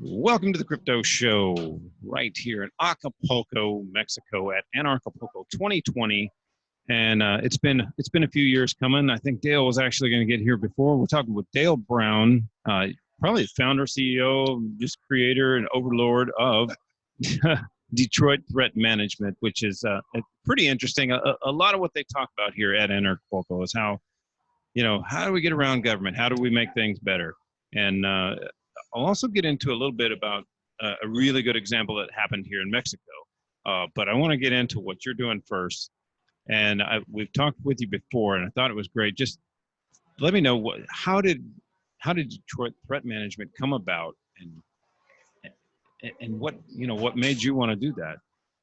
Welcome to the Crypto Show right here in Acapulco, Mexico at Anarchapulco 2020. And it's been a few years coming. I think Dale was actually going to get here before. We're talking with Dale Brown, probably the founder, CEO, just creator and overlord of Detroit Threat Management, which is pretty interesting. A lot of what they talk about here at Anarchapulco is how do we get around government? How do we make things better? And I'll also get into a little bit about a really good example that happened here in Mexico. But I want to get into what you're doing first. And we've talked with you before, and I thought it was great. Just let me know how did Detroit Threat Management come about, and what made you want to do that?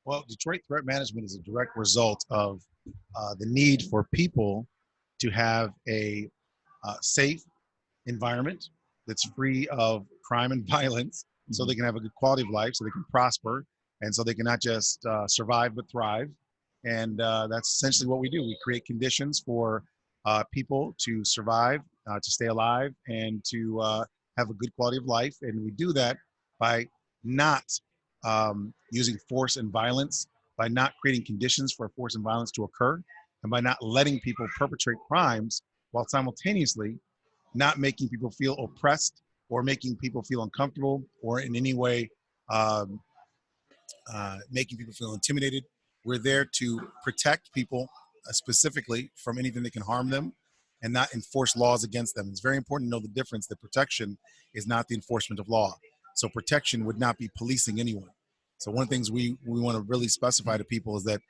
Well, Detroit Threat Management is a direct result of the need for people to have a safe environment that's free of crime and violence, so they can have a good quality of life, so they can prosper, and so they can not just survive but thrive. And that's essentially what we do. We create conditions for people to survive, to stay alive, and to have a good quality of life. And we do that by not using force and violence, by not creating conditions for force and violence to occur, and by not letting people perpetrate crimes while simultaneously not making people feel oppressed or making people feel uncomfortable or in any way making people feel intimidated. We're there to protect people specifically from anything that can harm them and not enforce laws against them. It's very important to know the difference, that protection is not the enforcement of law. So protection would not be policing anyone. So one of the things we want to really specify to people is that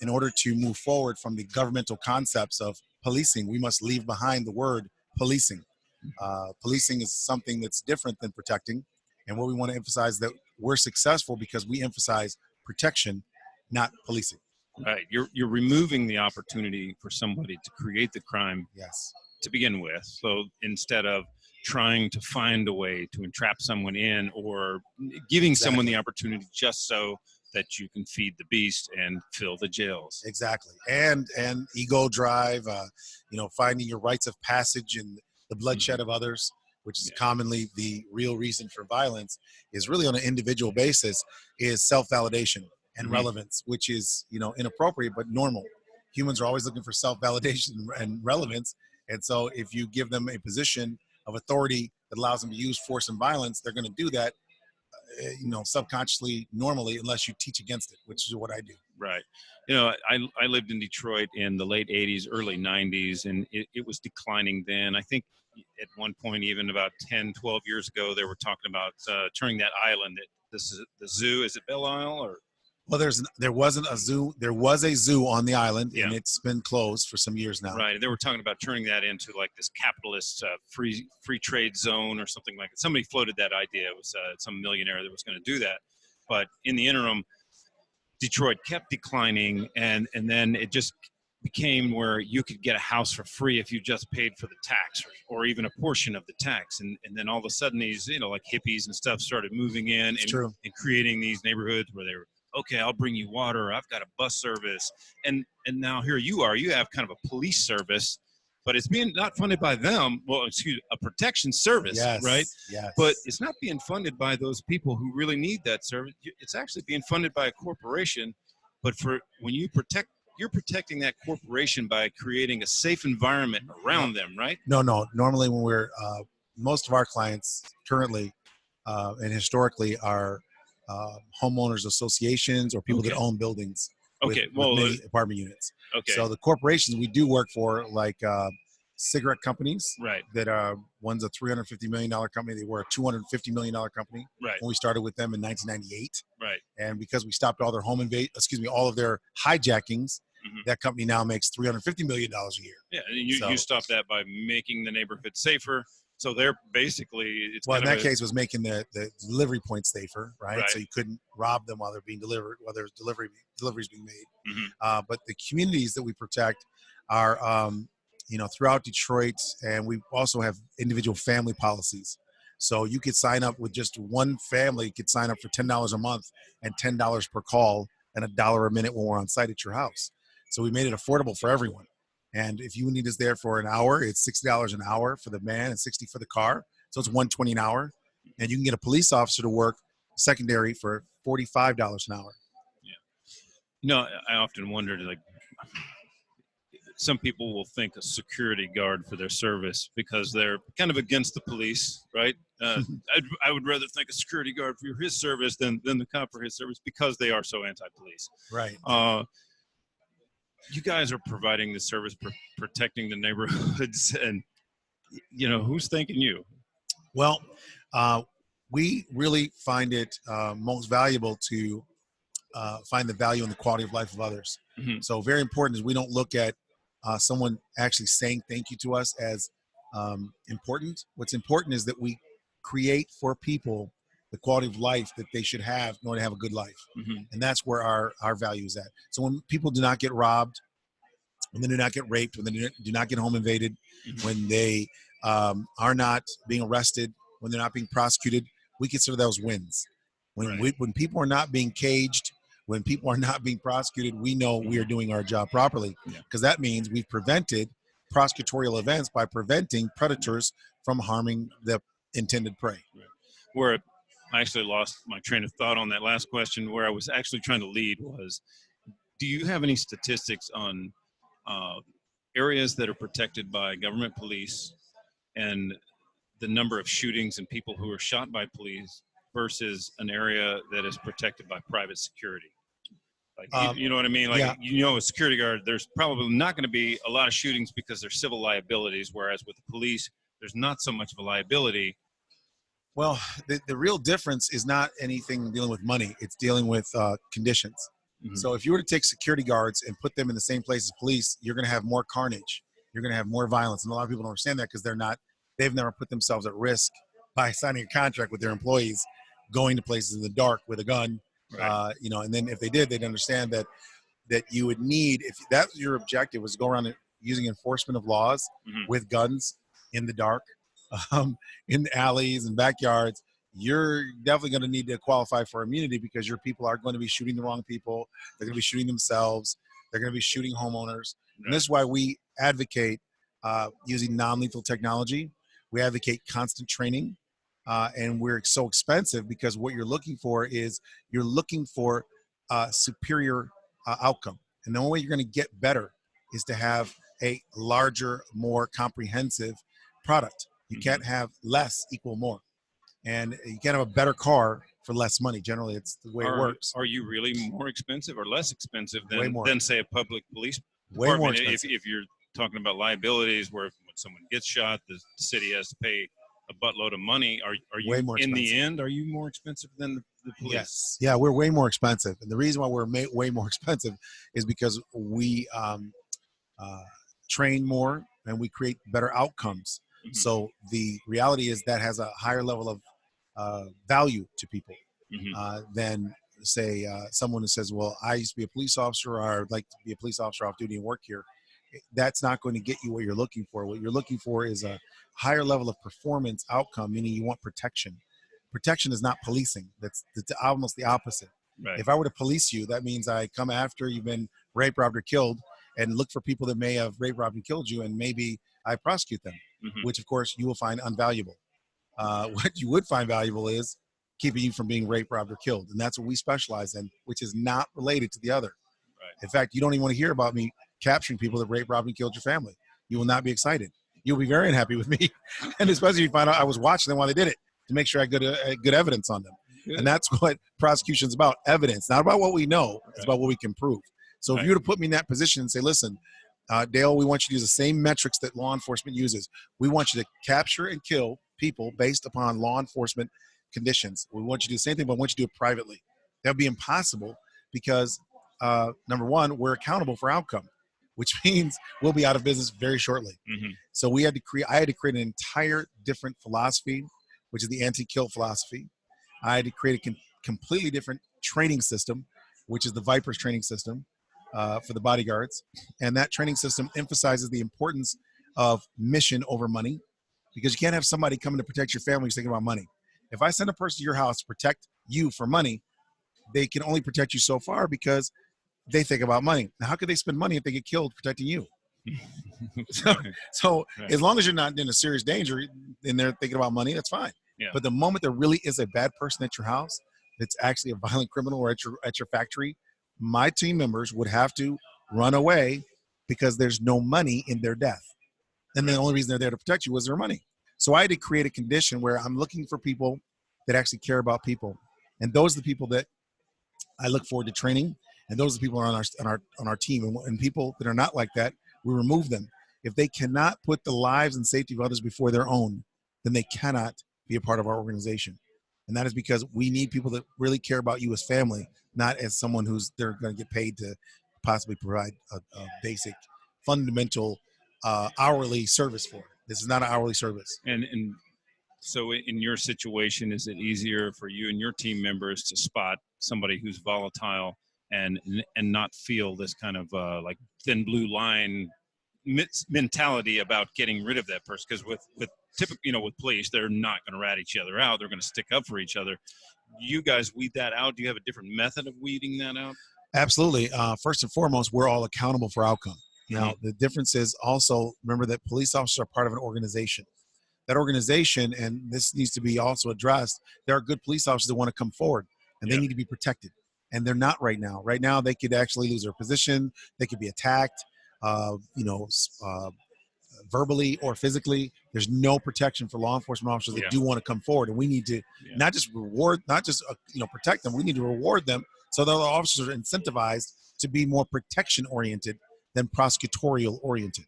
in order to move forward from the governmental concepts of policing, we must leave behind the word policing. Policing is something that's different than protecting. And what we want to emphasize is that we're successful because we emphasize protection, not policing. Right. You're removing the opportunity for somebody to create the crime. Yes. To begin with. So instead of trying to find a way to entrap someone in or giving someone the opportunity just so that you can feed the beast and fill the jails. Exactly. And ego drive, finding your rites of passage and the bloodshed of others, which is commonly the real reason for violence, is really on an individual basis, is self-validation and relevance, which is, inappropriate but normal. Humans are always looking for self-validation and relevance. And so if you give them a position of authority that allows them to use force and violence, they're going to do that, subconsciously, normally, unless you teach against it, which is what I do. Right. I lived in Detroit in the late 80s, early 90s, and it was declining then. I think at one point, even about 10, 12 years ago, they were talking about turning that island. This is the zoo. Is it Belle Isle or? Well, there wasn't a zoo. There was a zoo on the island, and it's been closed for some years now. Right. They were talking about turning that into like this capitalist free trade zone or something like that. Somebody floated that idea. It was some millionaire that was going to do that. But in the interim, Detroit kept declining, and then it just became where you could get a house for free if you just paid for the tax or even a portion of the tax. And then all of a sudden these, like hippies and stuff started moving in and creating these neighborhoods where they were, okay, I'll bring you water. I've got a bus service. And now here you have kind of a police service, but it's being not funded by them. Well, a protection service, right? Yes. But it's not being funded by those people who really need that service. It's actually being funded by a corporation. But when you're protecting that corporation by creating a safe environment around them, right? No. Normally when we're, most of our clients currently and historically are homeowners associations or people that own buildings with many apartment units. Okay. So the corporations we do work for, like cigarette companies, right? That one's a $350 million company. They were a $250 million company, right? When we started with them in 1998, right? And because we stopped all their all of their hijackings, that company now makes $350 million a year. Yeah, and you stopped that by making the neighborhood safer. So they're basically, in that case, was making the delivery point safer, right? So you couldn't rob them while they're being delivered, while there's deliveries being made. But the communities that we protect are, throughout Detroit, and we also have individual family policies. So you could sign up with just one family, could sign up for $10 a month and $10 per call and $1 a minute when we're on site at your house. So we made it affordable for everyone. And if you need us there for an hour, it's $60 an hour for the man and $60 for the car. So it's $120 an hour. and you can get a police officer to work secondary for $45 an hour. I often wondered, like, some people will thank a security guard for their service because they're kind of against the police, right? I would rather thank a security guard for his service than the cop for his service because they are so anti-police. Right. You guys are providing the service, protecting the neighborhoods, and who's thanking you? Well, we really find it most valuable to find the value in the quality of life of others. Mm-hmm. So very important is we don't look at someone actually saying thank you to us as important. What's important is that we create for people the quality of life that they should have in order to have a good life. Mm-hmm. And that's where our value is at. So when people do not get robbed, when they do not get raped, when they do not get home invaded, Mm-hmm. when they are not being arrested, when they're not being prosecuted, we consider those wins. When people are not being caged, when people are not being prosecuted, we know we are doing our job properly, because that means we've prevented prosecutorial events by preventing predators from harming the intended prey. Right. Where I actually lost my train of thought on that last question, where I was actually trying to lead was, do you have any statistics on areas that are protected by government police and the number of shootings and people who are shot by police versus an area that is protected by private security? Like, you know what I mean? Like, yeah. A security guard, there's probably not going to be a lot of shootings because there's civil liabilities, whereas with the police, there's not so much of a liability. Well, the real difference is not anything dealing with money. It's dealing with conditions. Mm-hmm. So if you were to take security guards and put them in the same place as police, you're going to have more carnage. You're going to have more violence. And a lot of people don't understand that because they've never put themselves at risk by signing a contract with their employees, going to places in the dark with a gun. Right. And then if they did, they'd understand that you would need, if that's your objective was to go around using enforcement of laws Mm-hmm. with guns in the dark, in alleys and backyards, you're definitely going to need to qualify for immunity because your people are going to be shooting the wrong people. They're going to be shooting themselves. They're going to be shooting homeowners. Right. And this is why we advocate using non-lethal technology. We advocate constant training. And we're so expensive because what you're looking for is superior outcome. And the only way you're going to get better is to have a larger, more comprehensive product. You Mm-hmm. can't have less equal more. And you can't have a better car for less money. Generally, it's the way it works. Are you really more expensive or less expensive than say, a public police Way department? More expensive. If you're talking about liabilities where when someone gets shot, the city has to pay a buttload of money. Are you way more expensive. In the end, are you more expensive than the police? Yes. Yeah, we're way more expensive. And the reason why we're way more expensive is because we train more and we create better outcomes. Mm-hmm. So the reality is that has a higher level of value to people mm-hmm. Than say someone who says, well, I used to be a police officer, or I'd like to be a police officer off duty and work here. That's not going to get you what you're looking for. What you're looking for is a higher level of performance outcome, meaning you want protection. Protection is not policing. That's almost the opposite. Right. If I were to police you, that means I come after you've been raped, robbed, or killed and look for people that may have raped, robbed, and killed you, and maybe I prosecute them, mm-hmm. which, of course, you will find unvaluable. What you would find valuable is keeping you from being raped, robbed, or killed. And that's what we specialize in, which is not related to the other. Right. In fact, you don't even want to hear about me capturing people that raped, robbed, and killed your family. You will not be excited. You'll be very unhappy with me. And especially if you find out I was watching them while they did it to make sure I had good evidence on them. Good. And that's what prosecution is about, evidence, not about what we know. It's right. about what we can prove. So right. if you were to put me in that position and say, listen, Dale, we want you to use the same metrics that law enforcement uses. We want you to capture and kill people based upon law enforcement conditions. We want you to do the same thing, but I want you to do it privately. That would be impossible because, number one, we're accountable for outcome, which means we'll be out of business very shortly. Mm-hmm. So I had to create an entire different philosophy, which is the anti-kill philosophy. I had to create a completely different training system, which is the Vipers training system for the bodyguards. And that training system emphasizes the importance of mission over money, because you can't have somebody coming to protect your family who's thinking about money. If I send a person to your house to protect you for money, they can only protect you so far because they think about money. Now, how could they spend money if they get killed protecting you? So right. As long as you're not in a serious danger and they're thinking about money, that's fine. Yeah. But the moment there really is a bad person at your house that's actually a violent criminal or at your factory, my team members would have to run away because there's no money in their death. And the only reason they're there to protect you was their money. So I had to create a condition where I'm looking for people that actually care about people. And those are the people that I look forward to training. And those are the people on our team. And people that are not like that, we remove them. If they cannot put the lives and safety of others before their own, then they cannot be a part of our organization. And that is because we need people that really care about you as family, not as someone who's they're going to get paid to possibly provide a basic, fundamental hourly service for. This is not an hourly service. And so in your situation, is it easier for you and your team members to spot somebody who's volatile and not feel this kind of like thin blue line mentality about getting rid of that person? Because with typically, with police, they're not going to rat each other out. They're going to stick up for each other. You guys weed that out? Do you have a different method of weeding that out? Absolutely. First and foremost, we're all accountable for outcome. Now, the difference is also, remember that police officers are part of an organization. That organization, and this needs to be also addressed, there are good police officers that want to come forward, and they need to be protected. And they're not right now. Right now, they could actually lose their position. They could be attacked, verbally or physically. There's no protection for law enforcement officers that do want to come forward. And we need to not just protect them. We need to reward them so that the officers are incentivized to be more protection oriented than prosecutorial oriented.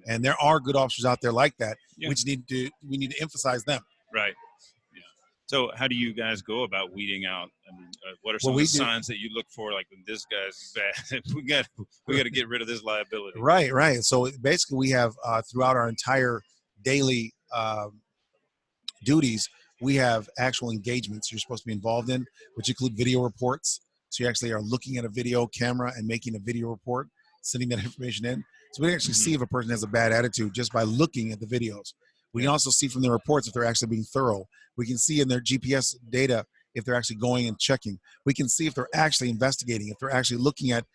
And there are good officers out there like that. We need to emphasize them. Right. Yeah. So how do you guys go about weeding out? I mean, what are some of the signs that you look for? Like, when this guy's bad, we got to get rid of this liability. Right. So basically, we have throughout our entire daily duties, we have actual engagements you're supposed to be involved in, which include video reports. So you actually are looking at a video camera and making a video report, sending that information in. So we can actually see if a person has a bad attitude just by looking at the videos. We can also see from the reports if they're actually being thorough. We can see in their GPS data if they're actually going and checking. We can see if they're actually investigating, if they're actually looking at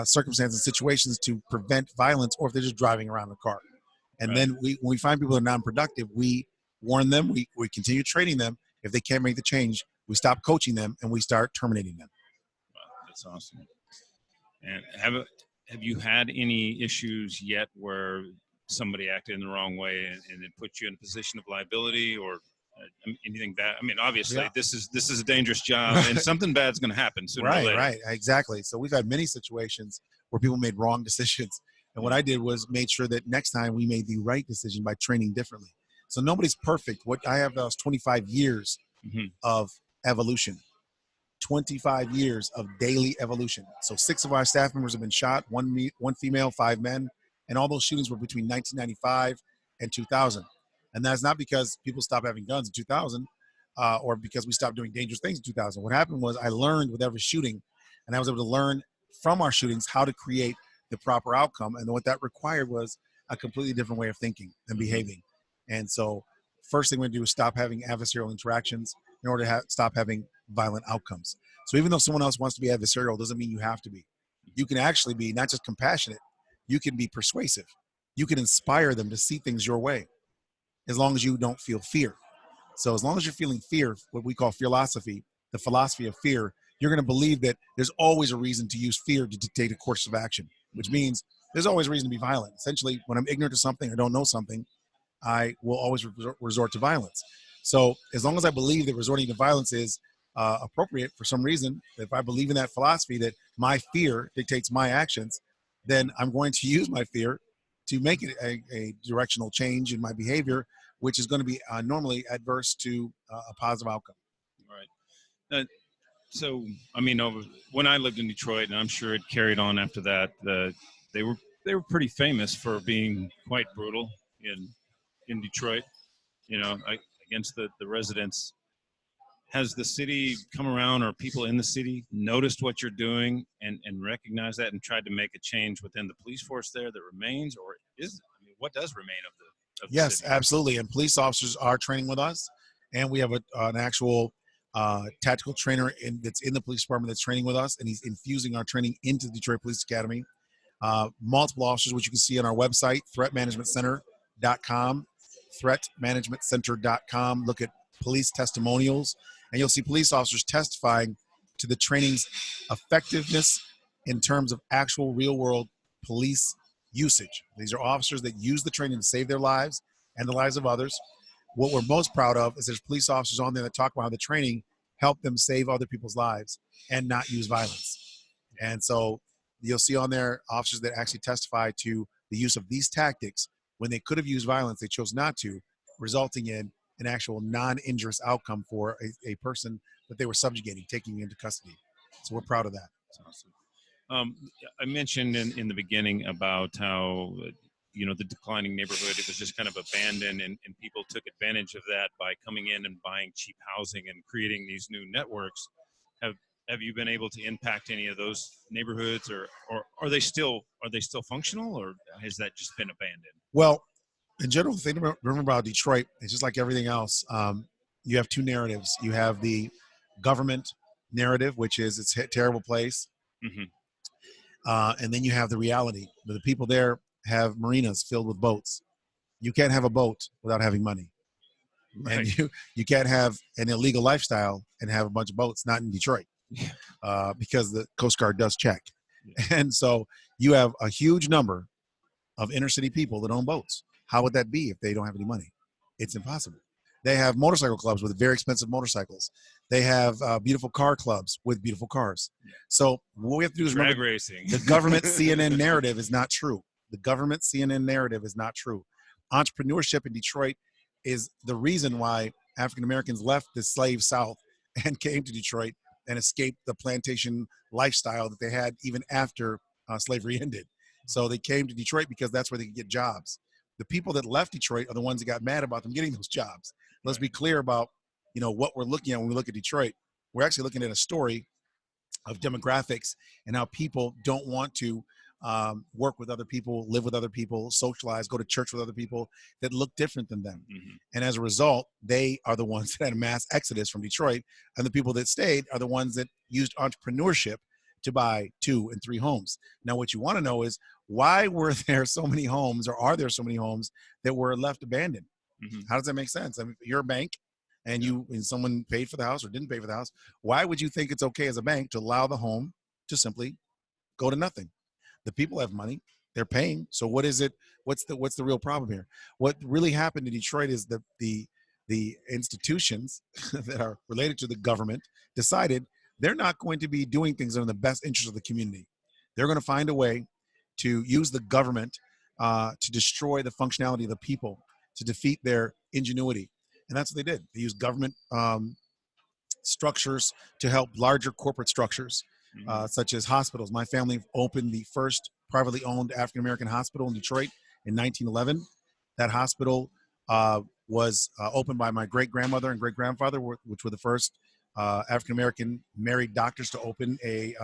circumstances and situations to prevent violence, or if they're just driving around the car. And then when we find people that are non-productive, we warn them, we continue training them. If they can't make the change, we stop coaching them and we start terminating them. Wow, that's awesome. And have you had any issues yet where somebody acted in the wrong way and it put you in a position of liability or anything bad? I mean, obviously, this is a dangerous job, and something bad's going to happen sooner or later. Right, exactly. So we've had many situations where people made wrong decisions. And what I did was made sure that next time we made the right decision by training differently. So nobody's perfect. What I have now is 25 years of evolution. 25 years of daily evolution. So 6 of our staff members have been shot, one female, 5 men, and all those shootings were between 1995 and 2000. And that's not because people stopped having guns in 2000 or because we stopped doing dangerous things in 2000. What happened was I learned with every shooting, and I was able to learn from our shootings how to create the proper outcome. And what that required was a completely different way of thinking and behaving. And so first thing we're going to do is stop having adversarial interactions in order to stop having violent outcomes. So even though someone else wants to be adversarial, doesn't mean you have to be. You can actually be not just compassionate, you can be persuasive. You can inspire them to see things your way as long as you don't feel fear. So as long as you're feeling fear, what we call philosophy, the philosophy of fear, you're going to believe that there's always a reason to use fear to dictate a course of action, which means there's always a reason to be violent. Essentially, when I'm ignorant of something or don't know something, I will always resort to violence. So as long as I believe that resorting to violence is appropriate for some reason, if I believe in that philosophy that my fear dictates my actions, then I'm going to use my fear to make it a directional change in my behavior, which is going to be normally adverse to a positive outcome. Right. So, I mean, when I lived in Detroit, and I'm sure it carried on after that, they were pretty famous for being quite brutal in Detroit, against the residents. Has the city come around, or people in the city noticed what you're doing and recognized that and tried to make a change within the police force there that remains, or what does remain of the Yes, city? absolutely. And police officers are training with us, and we have an actual tactical trainer that's in the police department that's training with us, and he's infusing our training into the Detroit Police Academy. Multiple officers, which you can see on our website, threatmanagementcenter.com, threatmanagementcenter.com. Look at police testimonials, and you'll see police officers testifying to the training's effectiveness in terms of actual real world police usage. These are officers that use the training to save their lives and the lives of others. What we're most proud of is there's police officers on there that talk about how the training helped them save other people's lives and not use violence. And so you'll see on there officers that actually testify to the use of these tactics when they could have used violence, they chose not to, resulting in an actual non-injurious outcome for a person that they were subjugating, taking into custody. So we're proud of that. Awesome. I mentioned in the beginning about how, the declining neighborhood, it was just kind of abandoned, and people took advantage of that by coming in and buying cheap housing and creating these new networks. Have you been able to impact any of those neighborhoods, or are they still functional, or has that just been abandoned? Well, in general, the thing to remember about Detroit is just like everything else. You have two narratives. You have the government narrative, which is it's a terrible place. Mm-hmm. And then you have the reality. The people there have marinas filled with boats. You can't have a boat without having money. Right. And you can't have an illegal lifestyle and have a bunch of boats, not in Detroit, because the Coast Guard does check. Yeah. And so you have a huge number of inner city people that own boats. How would that be if they don't have any money? It's impossible. They have motorcycle clubs with very expensive motorcycles. They have beautiful car clubs with beautiful cars. So what we have to do is drag remember, racing. The government CNN narrative is not true. The government CNN narrative is not true. Entrepreneurship in Detroit is the reason why African Americans left the slave South and came to Detroit and escaped the plantation lifestyle that they had even after slavery ended. So they came to Detroit because that's where they could get jobs. The people that left Detroit are the ones that got mad about them getting those jobs. Let's be clear about, what we're looking at when we look at Detroit. We're actually looking at a story of demographics and how people don't want to work with other people, live with other people, socialize, go to church with other people that look different than them. Mm-hmm. And as a result, they are the ones that had a mass exodus from Detroit. And the people that stayed are the ones that used entrepreneurship to buy 2 and 3 homes. Now, what you want to know is, why were there so many homes, or are there so many homes that were left abandoned? Mm-hmm. How does that make sense? I mean, you're a bank and someone paid for the house or didn't pay for the house. Why would you think it's okay as a bank to allow the home to simply go to nothing? The people have money, they're paying. So what is it? What's the real problem here? What really happened in Detroit is the institutions that are related to the government decided they're not going to be doing things that are in the best interest of the community. They're going to find a way to use the government to destroy the functionality of the people, to defeat their ingenuity. And that's what they did. They used government structures to help larger corporate structures, such as hospitals. My family opened the first privately owned African-American hospital in Detroit in 1911. That hospital was opened by my great-grandmother and great-grandfather, which were the first African-American married doctors to open a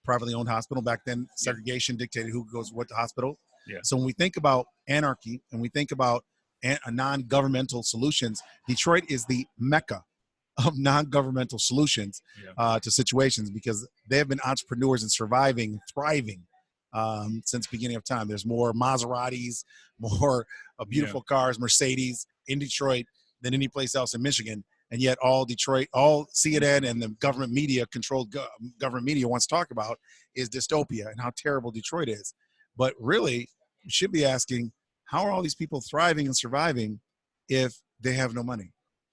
privately owned hospital. Back then, segregation dictated who goes what to hospital. Yeah. So when we think about anarchy and we think about non-governmental solutions, Detroit is the mecca of non-governmental solutions to situations, because they have been entrepreneurs and surviving and thriving since the beginning of time. There's more Maseratis, more beautiful cars, Mercedes in Detroit than any place else in Michigan. And yet all Detroit, all CNN and the government media, controlled government media wants to talk about is dystopia and how terrible Detroit is. But really, we should be asking, how are all these people thriving and surviving if they have no money?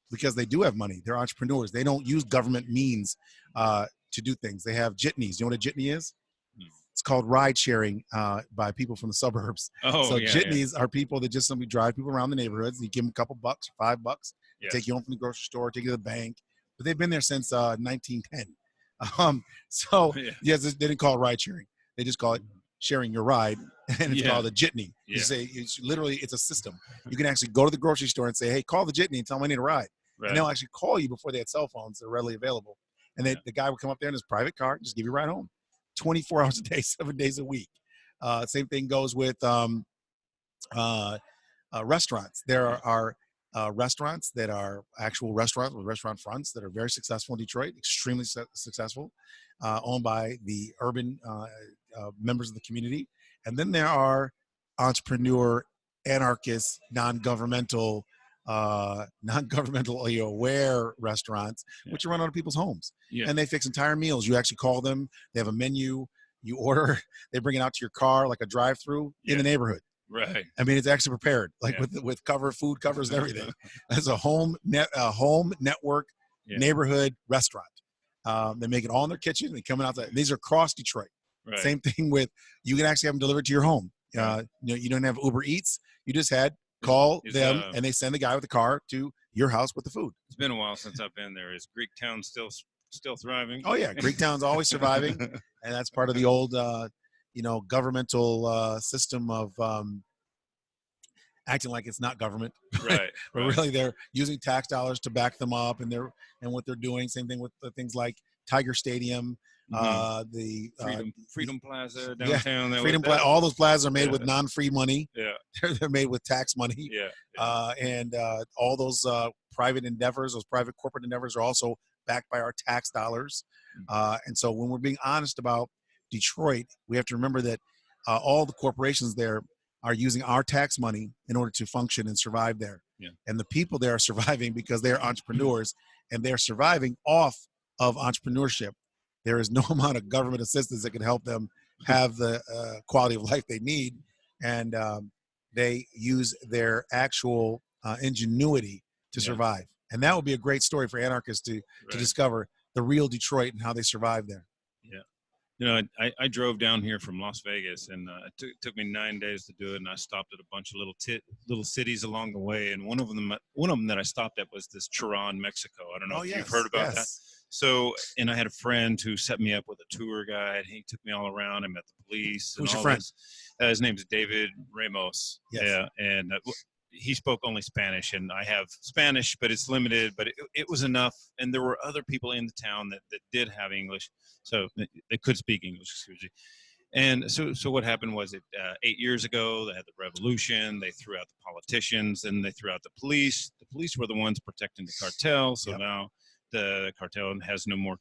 Because they do have money. They're entrepreneurs. They don't use government means to do things. They have jitneys. You know what a jitney is? It's called ride sharing by people from the suburbs. So jitneys are people that just simply drive people around the neighborhoods. You give them a couple bucks, $5, take you home from the grocery store, take you to the bank. But they've been there since 1910. Yes, they didn't call it ride sharing. They just call it sharing your ride, and it's called a jitney. You say it's a system. You can actually go to the grocery store and say, hey, call the jitney and tell them I need a ride. Right. And they'll actually call you before they had cell phones that are readily available. And the guy would come up there in his private car and just give you a ride home. 24 hours a day, 7 days a week. Same thing goes with restaurants. There are restaurants that are actual restaurants with restaurant fronts that are very successful in Detroit, extremely successful, owned by the urban members of the community. And then there are entrepreneur, anarchist, non-governmental non-governmentally aware restaurants, which are run out of people's homes. Yeah. And they fix entire meals. You actually call them. They have a menu. You order. They bring it out to your car like a drive-through in the neighborhood. Right. I mean, it's actually prepared, like Yeah. with food covers and everything. As a home network neighborhood restaurant. They make it all in their kitchen. They come out. These are cross Detroit. Right. Same thing with, you can actually have them delivered to your home. Right. You don't have Uber Eats. You just had call them and they send the guy with the car to your house with the food. It's been a while since I've been there. Is Greektown still thriving? Oh yeah, Greektown's always surviving, and that's part of the old governmental system of acting like it's not government, right? But really they're using tax dollars to back them up, and what they're doing. Same thing with the things like Tiger Stadium, the Freedom Plaza downtown. Yeah, Freedom Plaza. All those plazas are made with non-free money. Yeah, they're made with tax money. Yeah. And all those private endeavors, those private corporate endeavors, are also backed by our tax dollars. And so when we're being honest about Detroit, we have to remember that all the corporations there are using our tax money in order to function and survive there. Yeah. And the people there are surviving because they're entrepreneurs, and they're surviving off of entrepreneurship. There is no amount of government assistance that can help them have the quality of life they need. And they use their actual ingenuity to survive. And that would be a great story for anarchists to discover the real Detroit and how they survive there. Yeah. You know, I drove down here from Las Vegas, and it took me 9 days to do it. And I stopped at a bunch of little cities along the way. And one of them that I stopped at was this Tirán, Mexico. I don't know if you've heard about that. So, and I had a friend who set me up with a tour guide. He took me all around. I met the police. Who's your friend? His name is David Ramos. Yes. Yeah, and he spoke only Spanish, and I have Spanish, but it's limited. But it was enough. And there were other people in the town that did have English, so they could speak English. Excuse me. And so what happened was 8 years ago, they had the revolution. They threw out the politicians, and they threw out the police. The police were the ones protecting the cartel. So now the cartel has no more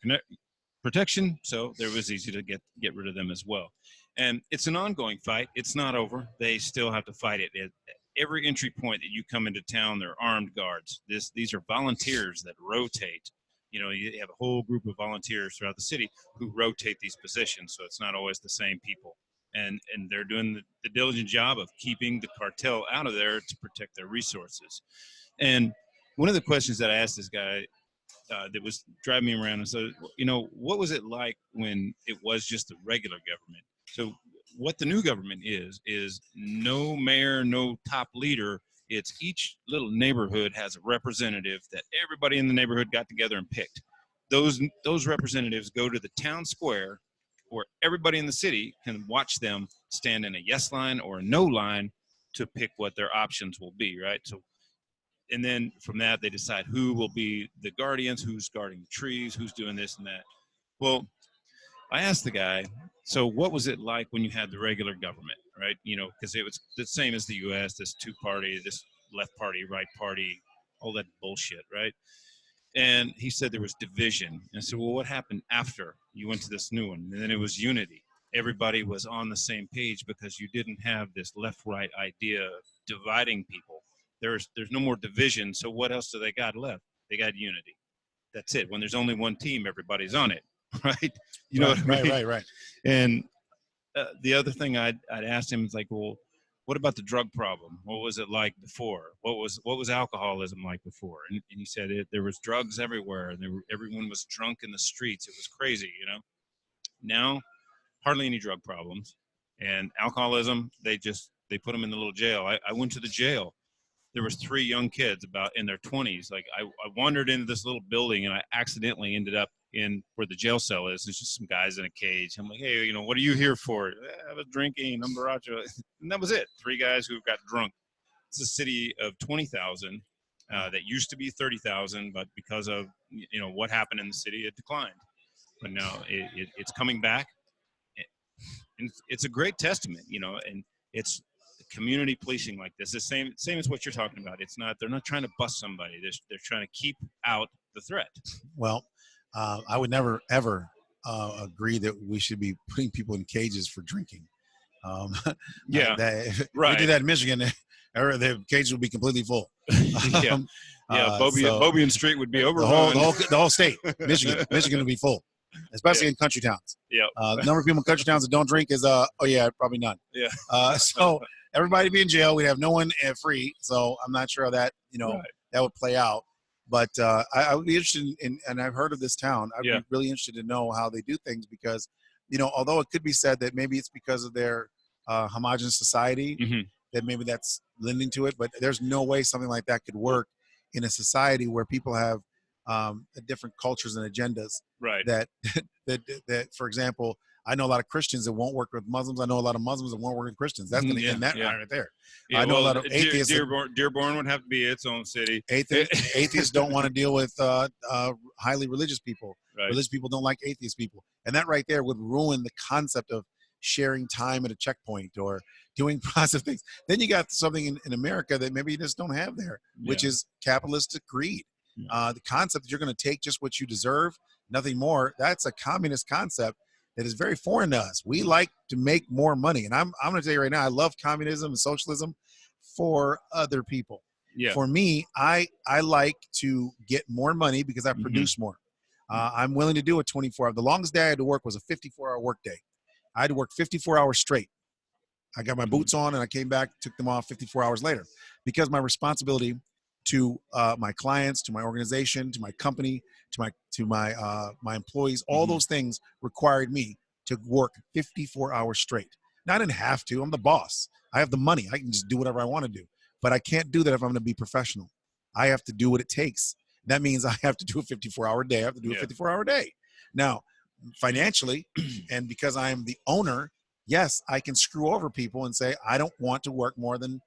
protection, so it was easy to get rid of them as well. And it's an ongoing fight. It's not over. They still have to fight it. At every entry point that you come into town, there are armed guards. These are volunteers that rotate. You know, you have a whole group of volunteers throughout the city who rotate these positions, so it's not always the same people. And they're doing the diligent job of keeping the cartel out of there to protect their resources. And one of the questions that I asked this guy that was driving me around, and so, you know, what was it like when it was just the regular government? So what the new government is no mayor, no top leader. It's each little neighborhood has a representative that everybody in the neighborhood got together and picked. Those representatives go to the town square where everybody in the city can watch them stand in a yes line or a no line to pick what their options will be, right? So, and then from that, they decide who will be the guardians, who's guarding the trees, who's doing this and that. Well, I asked the guy, so what was it like when you had the regular government, right? You know, because it was the same as the U.S., this two-party, this left party, right party, all that bullshit, right? And he said there was division. And I said, well, what happened after you went to this new one? And then it was unity. Everybody was on the same page because you didn't have this left-right idea of dividing people. There's no more division. So what else do they got left? They got unity. That's it. When there's only one team, everybody's on it, right? You know what I mean? Right. And the other thing I'd asked him is like, well, what about the drug problem? What was it like before? What was alcoholism like before? And he said there was drugs everywhere, and everyone was drunk in the streets. It was crazy, you know. Now, hardly any drug problems, and alcoholism. They put them in the little jail. I went to the jail. There was 3 young kids about in their 20s. Like I wandered into this little building, and I accidentally ended up in where the jail cell is. There's just some guys in a cage. I'm like, hey, you know, what are you here for? I was drinking, I'm borracho. And that was it. 3 guys who got drunk. It's a city of 20,000 that used to be 30,000, but because of, you know, what happened in the city, it declined. But now it's coming back. And it's a great testament, you know, and it's community policing like this. The same as what you're talking about. They're not trying to bust somebody. They're trying to keep out the threat. Well, I would never, ever agree that we should be putting people in cages for drinking. Yeah. If we Right. did that in Michigan, the cages would be completely full. Yeah. Yeah. Bobian Street would be overrun. The whole state, Michigan would be full, especially in country towns. Yeah. The number of people in country towns that don't drink is probably none. Yeah. So everybody be in jail. We'd have no one free. So I'm not sure how that Right. that would play out. But I would be interested in, and I've heard of this town. I'd be really interested to know how they do things because, although it could be said that maybe it's because of their homogenous society, that maybe that's lending to it. But there's no way something like that could work in a society where people have different cultures and agendas. Right. That, for example, I know a lot of Christians that won't work with Muslims. I know a lot of Muslims that won't work with Christians. That's going to end that right there. Yeah, I know a lot of atheists. Dearborn would have to be its own city. Atheists don't want to deal with highly religious people. Right. Religious people don't like atheist people. And that right there would ruin the concept of sharing time at a checkpoint or doing positive things. Then you got something in America that maybe you just don't have there, which is capitalistic greed. The concept that you're going to take just what you deserve, nothing more. That's a communist concept that is very foreign to us. We like to make more money. And I'm going to tell you right now, I love communism and socialism for other people. Yeah. For me, I like to get more money because I produce more. I'm willing to do a 24-hour. The longest day I had to work was a 54-hour work day. I had to work 54 hours straight. I got my boots on and I came back, took them off 54 hours later because my responsibility to my clients, to my organization, to my company, to my employees, all those things required me to work 54 hours straight. Now, I didn't have to. I'm the boss. I have the money. I can just do whatever I want to do. But I can't do that if I'm going to be professional. I have to do what it takes. That means I have to do a 54-hour day. I have to do a 54-hour day. Now, financially, and because I am the owner, yes, I can screw over people and say, I don't want to work more than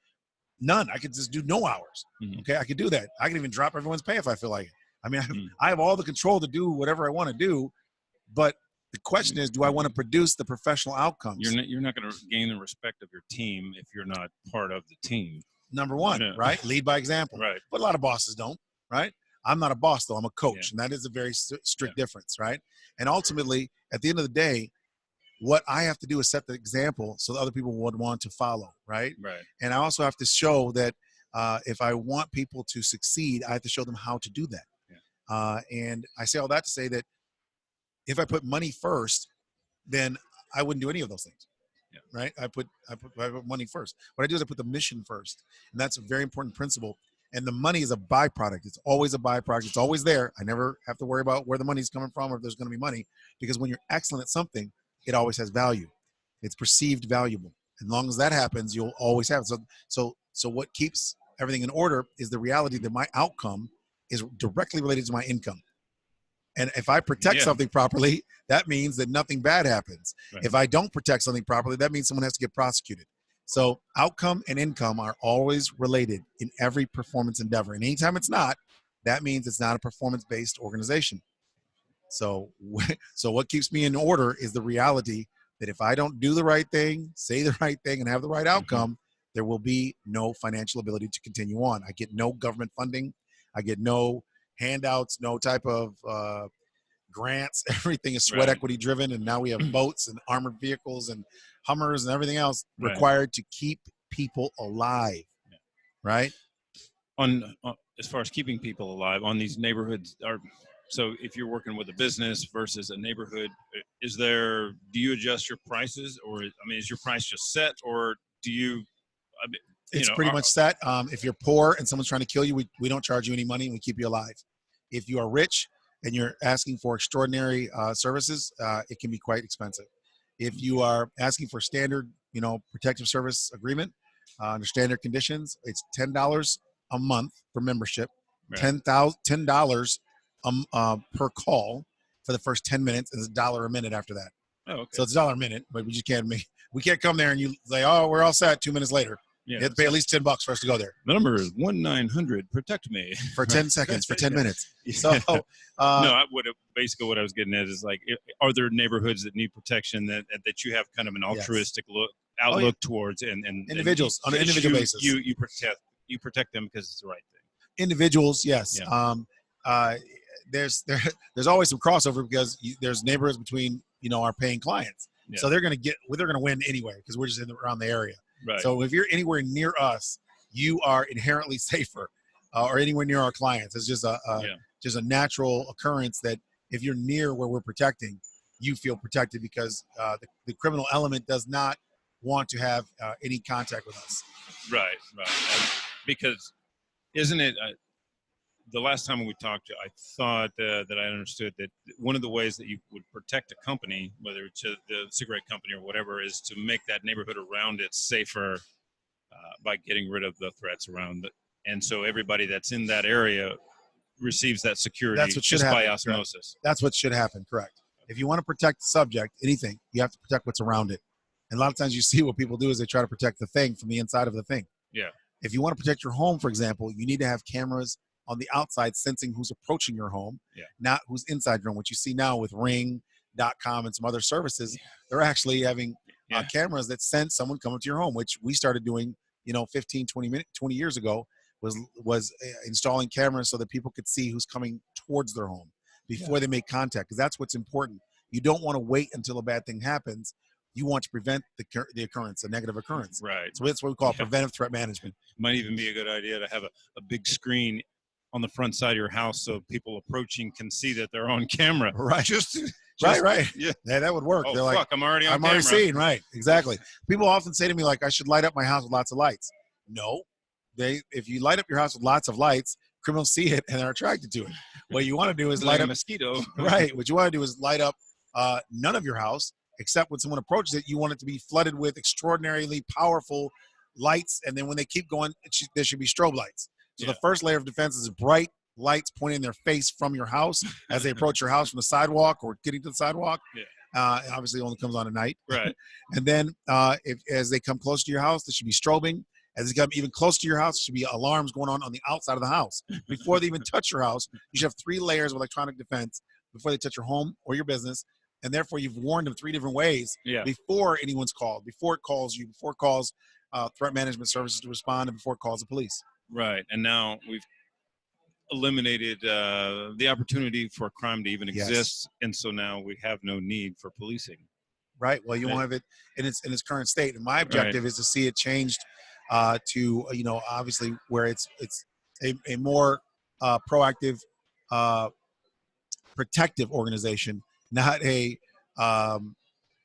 none. I could just do no hours. Okay, I could do that. I can even drop everyone's pay if I feel like it. I mean, I have all the control to do whatever I want to do, but the question is, do I want to produce the professional outcomes? You're not going to gain the respect of your team if you're not part of the team. Number one, right? Lead by example. Right. But a lot of bosses don't, right? I'm not a boss, though. I'm a coach, and that is a very strict difference, right? And ultimately, at the end of the day, what I have to do is set the example so that other people would want to follow, right? Right. And I also have to show that if I want people to succeed, I have to show them how to do that. Yeah. And I say all that to say that if I put money first, then I wouldn't do any of those things. Yeah. Right? I put money first. What I do is I put the mission first, and that's a very important principle. And the money is a byproduct. It's always a byproduct. It's always there. I never have to worry about where the money's coming from or if there's going to be money, because when you're excellent at something, it always has value. It's perceived valuable. As long as that happens, you'll always have it. So what keeps everything in order is the reality that my outcome is directly related to my income. And if I protect something properly, that means that nothing bad happens. Right. If I don't protect something properly, that means someone has to get prosecuted. So outcome and income are always related in every performance endeavor. And anytime it's not, that means it's not a performance-based organization. So what keeps me in order is the reality that if I don't do the right thing, say the right thing, and have the right outcome, there will be no financial ability to continue on. I get no government funding. I get no handouts, no type of grants. Everything is sweat equity driven. And now we have boats and armored vehicles and Hummers and everything else required to keep people alive. Yeah. Right. On as far as keeping people alive on these neighborhoods so if you're working with a business versus a neighborhood, do you adjust your prices, or is your price just set, or do you? It's pretty much set. If you're poor and someone's trying to kill you, we don't charge you any money and we keep you alive. If you are rich and you're asking for extraordinary services, it can be quite expensive. If you are asking for standard, protective service agreement under standard conditions, it's $10 a month for membership, $10 per call for the first 10 minutes, and it's $1 a minute after that. Oh, okay. So it's $1 a minute, but we can't come there and you say, oh, we're all set 2 minutes later. Yeah, you have to pay at least $10 for us to go there. The number is 1-900-PROTECT-ME for 10 seconds, for 10 minutes. So basically what I was getting at is are there neighborhoods that need protection that you have kind of an altruistic outlook towards, and individuals on an individual basis. You protect them because it's the right thing. Individuals, yes. Yeah. There's always some crossover because there's neighborhoods between our paying clients. Yeah. So they're going to win anyway because we're just around the area. Right. So if you're anywhere near us, you are inherently safer, or anywhere near our clients. It's just a natural occurrence that if you're near where we're protecting, you feel protected because the criminal element does not want to have any contact with us. Right. Because isn't it the last time we talked, I thought that I understood that one of the ways that you would protect a company, whether it's the cigarette company or whatever, is to make that neighborhood around it safer by getting rid of the threats around it. And so everybody that's in that area receives that security just by osmosis. Correct. That's what should happen, correct. If you want to protect the subject, anything, you have to protect what's around it. And a lot of times you see what people do is they try to protect the thing from the inside of the thing. Yeah. If you want to protect your home, for example, you need to have cameras on the outside sensing who's approaching your home, not who's inside your home. What you see now with Ring.com and some other services, they're actually having cameras that sense someone coming to your home, which we started doing, 20 years ago, was installing cameras so that people could see who's coming towards their home before they make contact, because that's what's important. You don't want to wait until a bad thing happens. You want to prevent the occurrence, a negative occurrence. Right. So that's what we call preventive threat management. Might even be a good idea to have a big screen on the front side of your house so people approaching can see that they're on camera. Right. Just right. Yeah, that would work. Oh, They're like, I'm already on I'm camera. already seeing. Right. Exactly. People often say to me, like, I should light up my house with lots of lights. No. If you light up your house with lots of lights, criminals see it and they're attracted to it. What you want to do is light up a mosquito. Right. What you want to do is light up none of your house, except when someone approaches it, you want it to be flooded with extraordinarily powerful lights. And then when they keep going, there should be strobe lights. So the first layer of defense is bright lights pointing in their face from your house as they approach your house from the sidewalk or getting to the sidewalk. Obviously, it only comes on at night. Right. And then as they come close to your house, there should be strobing. As they come even close to your house, there should be alarms going on the outside of the house. Before they even touch your house, you should have 3 layers of electronic defense before they touch your home or your business. And therefore, you've warned them 3 different ways before anyone's called, before it calls you, before it calls threat management services to respond, and before it calls the police. Right. And now we've eliminated the opportunity for crime to even exist. And so now we have no need for policing. Right. Well, you won't have it in its current state. And my objective is to see it changed to, obviously where it's a more proactive, protective organization, not a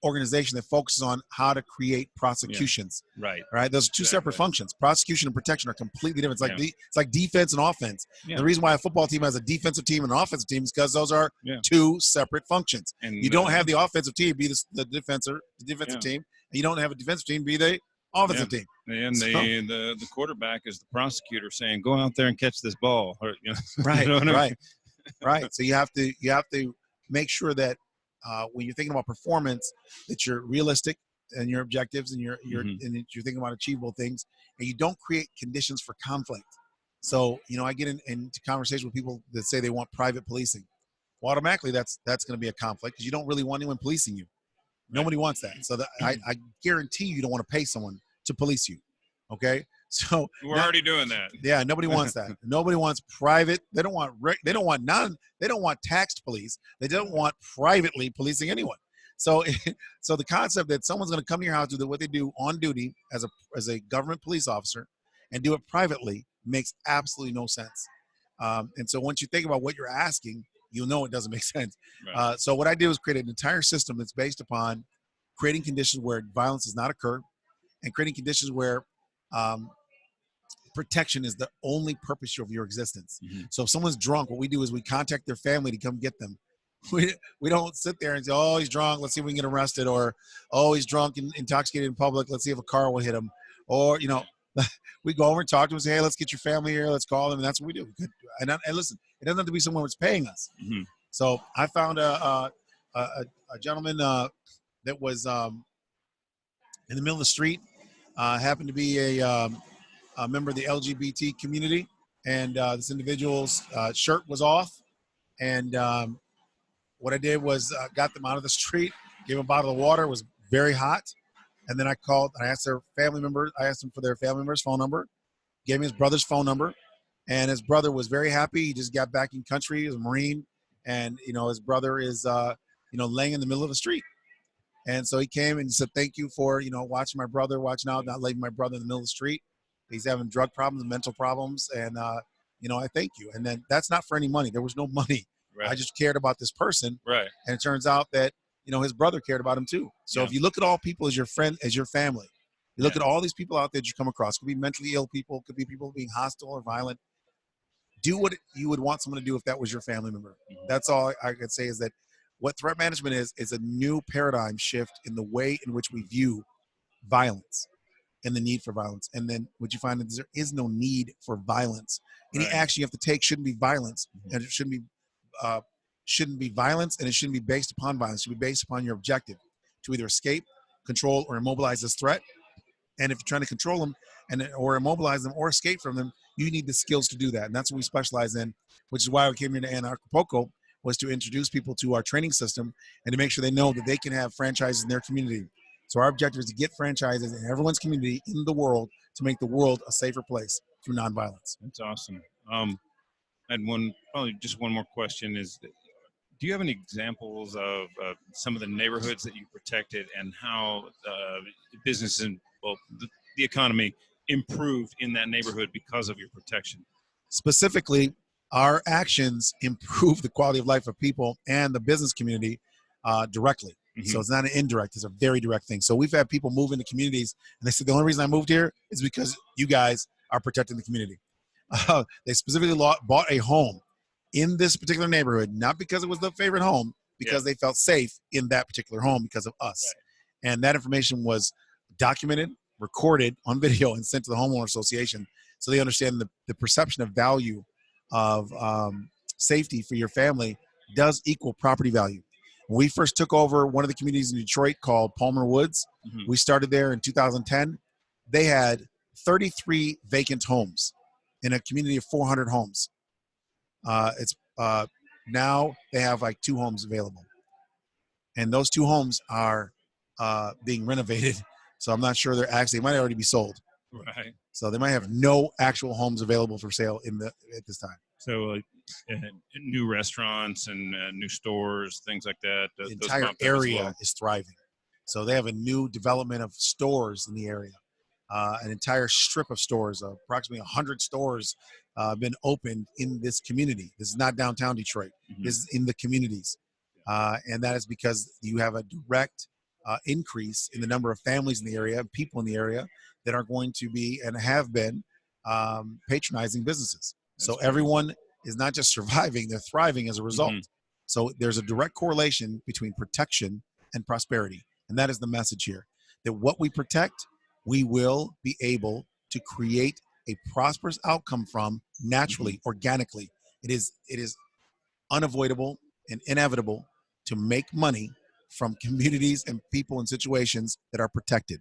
organization that focuses on how to create prosecutions. Right. Right. Those are 2 separate functions. Prosecution and protection are completely different. It's like defense and offense. The reason why a football team has a defensive team and an offensive team is because those are 2 separate functions. And you don't have the offensive team be the defensive team, and you don't have a defensive team be the offensive team. And the quarterback is the prosecutor saying, "Go out there and catch this ball." Or, Right. You know what I mean? Right. So you have to make sure that when you're thinking about performance, that you're realistic in your objectives and you're thinking about achievable things, and you don't create conditions for conflict. So I get into conversation with people that say they want private policing. Well, automatically that's going to be a conflict because you don't really want anyone policing you. Nobody wants that. So I guarantee you don't want to pay someone to police you. Okay. So we're already doing that. Yeah. Nobody wants that. Nobody wants private. They don't want taxed police. They don't want privately policing anyone. So the concept that someone's going to come to your house, do what they do on duty as a government police officer and do it privately makes absolutely no sense. And so once you think about what you're asking, you'll know it doesn't make sense. Right. So what I did was create an entire system that's based upon creating conditions where violence does not occur and creating conditions where protection is the only purpose of your existence. Mm-hmm. So if someone's drunk, what we do is we contact their family to come get them. We don't sit there and say, "Oh, he's drunk, let's see if we can get arrested," or "Oh, he's drunk and intoxicated in public, let's see if a car will hit him," or we go over and talk to them and say, "Hey, let's get your family here, let's call them," and that's what we do. And listen, it doesn't have to be someone that's paying us. Mm-hmm. So I found a gentleman that was in the middle of the street, happened to be a member of the LGBT community, and this individual's shirt was off, and what I did was got them out of the street, gave them a bottle of water. It was very hot. And then I called, I asked their family member, I asked them for their family member's phone number, gave me his brother's phone number. And his brother was very happy. He just got back in country. He was a Marine. And, his brother is, laying in the middle of the street. And so he came and he said, thank you for, watching my brother, watching out, not leaving my brother in the middle of the street. He's having drug problems, mental problems. And, I thank you. And then that's not for any money. There was no money. Right. I just cared about this person. Right. And it turns out that, his brother cared about him too. So if you look at all people as your friend, as your family, you look at all these people out there that you come across, could be mentally ill people, could be people being hostile or violent. Do what you would want someone to do if that was your family member. That's all I could say is that what threat management is a new paradigm shift in the way in which we view violence and the need for violence. And then what you find is there is no need for violence. Any action you have to take shouldn't be violence, and it shouldn't be violence, and it shouldn't be based upon violence. It should be based upon your objective to either escape, control, or immobilize this threat. And if you're trying to control them or immobilize them or escape from them, you need the skills to do that. And that's what we specialize in, which is why we came here to Acapulco, was to introduce people to our training system and to make sure they know that they can have franchises in their community. So our objective is to get franchises in everyone's community in the world to make the world a safer place through nonviolence. That's awesome. And probably just one more question is, do you have any examples of some of the neighborhoods that you protected and how business and the economy improved in that neighborhood because of your protection? Specifically, our actions improve the quality of life of people and the business community directly. So it's not an indirect, it's a very direct thing. So we've had people move into communities and they said, the only reason I moved here is because you guys are protecting the community. They specifically bought a home in this particular neighborhood, not because it was their favorite home, because they felt safe in that particular home because of us. Right. And that information was documented, recorded on video, and sent to the homeowner association so they understand the perception of value of safety for your family does equal property value. When we first took over one of the communities in Detroit called Palmer Woods, we started there in 2010. They had 33 vacant homes in a community of 400 homes. Now they have like 2 homes available, and those 2 homes are being renovated. So I'm not sure they might already be sold. Right. So they might have no actual homes available for sale at this time. So new restaurants and new stores, things like that. The entire area is thriving. So they have a new development of stores in the area. An entire strip of stores, approximately 100 stores been opened in this community. This is not downtown Detroit. This is in the communities. And that is because you have a direct increase in the number of families in the area, people in the area that are going to be and have been patronizing businesses. So everyone is not just surviving, they're thriving as a result. So there's a direct correlation between protection and prosperity. And that is the message here, that what we protect, we will be able to create a prosperous outcome from naturally, organically. It is unavoidable and inevitable to make money from communities and people in situations that are protected.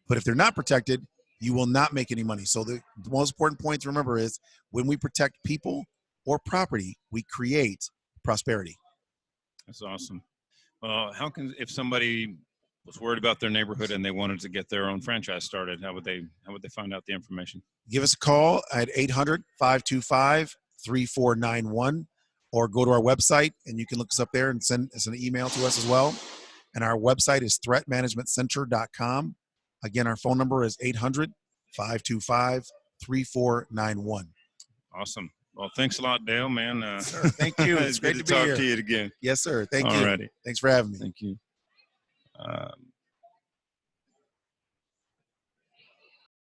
But if they're not protected, you will not make any money. So the most important point to remember is when we protect people or property, we create prosperity. That's awesome. If somebody was worried about their neighborhood and they wanted to get their own franchise started, how would they find out the information? Give us a call at 800-525-3491 or go to our website and you can look us up there and send us an email to us as well. And our website is threatmanagementcenter.com. Again, our phone number is 800-525-3491. Awesome. Well, thanks a lot, Dale, man. Sir, thank you. It's great to be talk here. to you again. Yes, sir. Thank you. Alrighty. Thanks for having me. Thank you.